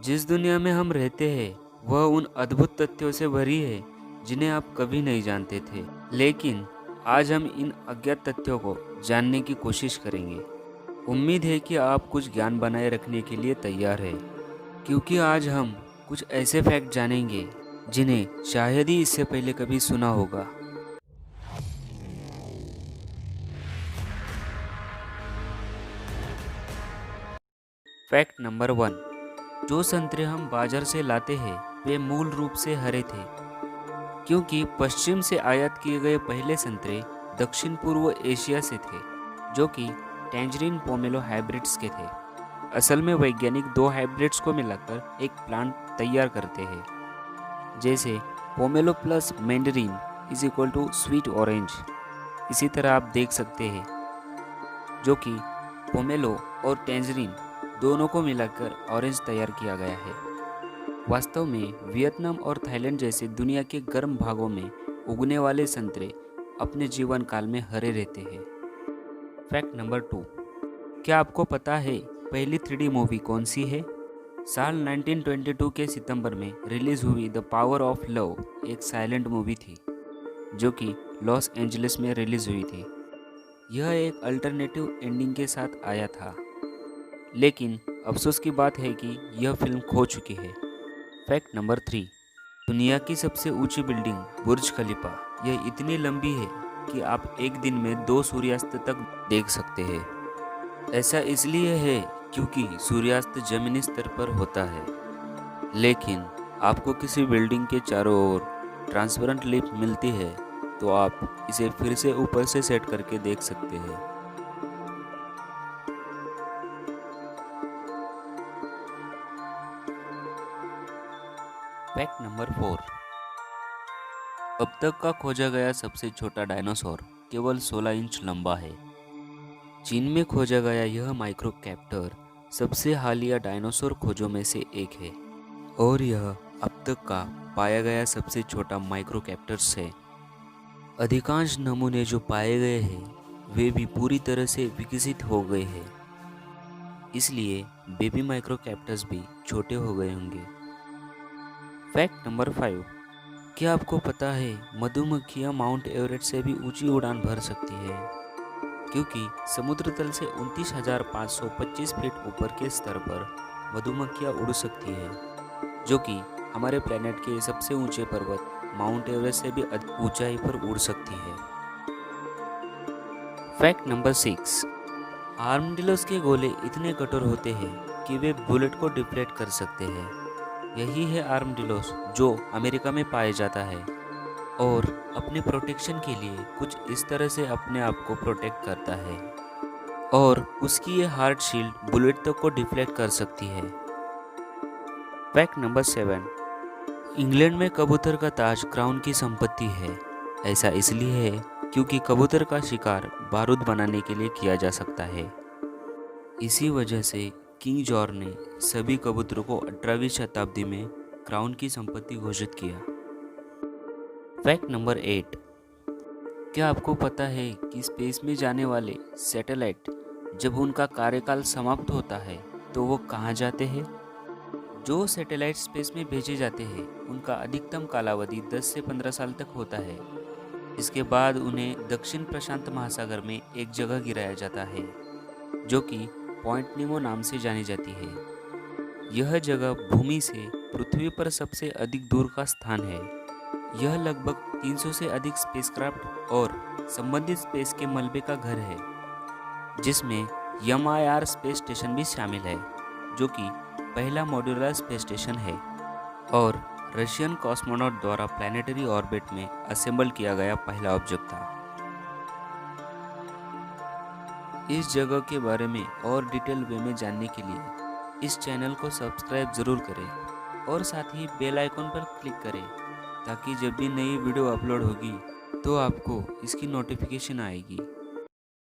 जिस दुनिया में हम रहते हैं वह उन अद्भुत तथ्यों से भरी है जिन्हें आप कभी नहीं जानते थे। लेकिन आज हम इन अज्ञात तथ्यों को जानने की कोशिश करेंगे। उम्मीद है कि आप कुछ ज्ञान बनाए रखने के लिए तैयार हैं, क्योंकि आज हम कुछ ऐसे फैक्ट जानेंगे जिन्हें शायद ही इससे पहले कभी सुना होगा। Fact number 1। जो संतरे हम बाजार से लाते हैं वे मूल रूप से हरे थे, क्योंकि पश्चिम से आयात किए गए पहले संतरे दक्षिण पूर्व एशिया से थे, जो कि टैंजरीन पोमेलो हाइब्रिड्स के थे। असल में वैज्ञानिक दो हाइब्रिड्स को मिलाकर एक प्लांट तैयार करते हैं, जैसे pomelo plus mandarin is equal to sweet orange. इसी तरह आप देख सकते हैं जो कि पोमेलो और टैंजरीन दोनों को मिलाकर ऑरेंज तैयार किया गया है। वास्तव में वियतनाम और थाईलैंड जैसे दुनिया के गर्म भागों में उगने वाले संतरे अपने जीवन काल में हरे रहते हैं। Fact number 2। क्या आपको पता है पहली 3D मूवी कौन सी है? साल 1922 के सितंबर में रिलीज हुई द पावर ऑफ लव एक साइलेंट मूवी थी, जो कि लॉस एंजलिस में रिलीज हुई थी। यह एक अल्टरनेटिव एंडिंग के साथ आया था, लेकिन अफसोस की बात है कि यह फिल्म खो चुकी है। Fact number 3। दुनिया की सबसे ऊंची बिल्डिंग बुर्ज खलीफा यह इतनी लंबी है कि आप एक दिन में 2 सूर्यास्त तक देख सकते हैं। ऐसा इसलिए है क्योंकि सूर्यास्त जमीनी स्तर पर होता है, लेकिन आपको किसी बिल्डिंग के चारों ओर ट्रांसपेरेंट लिफ्ट मिलती है तो आप इसे फिर से ऊपर से सेट करके देख सकते हैं। Fact number 4। अब तक का खोजा गया सबसे छोटा डायनासोर केवल 16 इंच लंबा है। चीन में खोजा गया यह माइक्रोकैप्टर सबसे हालिया डायनासोर खोजों में से एक है, और यह अब तक का पाया गया सबसे छोटा माइक्रोकैप्टर्स है। अधिकांश नमूने जो पाए गए हैं वे भी पूरी तरह से विकसित हो गए हैं, इसलिए बेबी माइक्रोकैप्टर्स भी छोटे हो गए होंगे। Fact number 5। क्या आपको पता है मधुमक्खियाँ माउंट एवरेस्ट से भी ऊंची उड़ान भर सकती है, क्योंकि समुद्र तल से 29,525 फीट ऊपर के स्तर पर मधुमक्खियाँ उड़ सकती है, जो कि हमारे प्लेनेट के सबसे ऊंचे पर्वत माउंट एवरेस्ट से भी अधिक ऊंचाई पर उड़ सकती है। Fact number 6। आर्मडिलोस के गोले इतने कठोर होते हैं कि वे बुलेट को डिफ्लेक्ट कर सकते हैं। यही है आर्मडिलोस जो अमेरिका में पाया जाता है और अपने प्रोटेक्शन के लिए कुछ इस तरह से अपने आप को प्रोटेक्ट करता है, और उसकी ये हार्ड शील्ड बुलेट तक को डिफ्लेक्ट कर सकती है। Fact number 7। इंग्लैंड में कबूतर का ताज क्राउन की संपत्ति है। ऐसा इसलिए है क्योंकि कबूतर का शिकार बारूद बनाने के लिए किया जा सकता है। इसी वजह से किंग जॉर्ज ने सभी कबूतरों को 18वीं शताब्दी में क्राउन की संपत्ति घोषित किया। Fact number 8। क्या आपको पता है कि स्पेस में जाने वाले सैटेलाइट जब उनका कार्यकाल समाप्त होता है तो वो कहाँ जाते हैं? जो सैटेलाइट स्पेस में भेजे जाते हैं उनका अधिकतम कालावधि 10 से 15 साल तक होता है। इसके बाद उन्हें दक्षिण प्रशांत महासागर में एक जगह गिराया जाता है, जो कि पॉइंट नीमो नाम से जानी जाती है। यह जगह भूमि से पृथ्वी पर सबसे अधिक दूर का स्थान है। यह लगभग 300 से अधिक स्पेसक्राफ्ट और संबंधित स्पेस के मलबे का घर है, जिसमें MIR स्पेस स्टेशन भी शामिल है, जो कि पहला मॉड्यूलर स्पेस स्टेशन है और रशियन कॉस्मोनॉट द्वारा प्लैनेटरी ऑर्बिट में असेंबल किया गया पहला ऑब्जेक्ट था। इस जगह के बारे में और डिटेल वे में जानने के लिए इस चैनल को सब्सक्राइब ज़रूर करें और साथ ही बेल आइकन पर क्लिक करें, ताकि जब भी नई वीडियो अपलोड होगी तो आपको इसकी नोटिफिकेशन आएगी।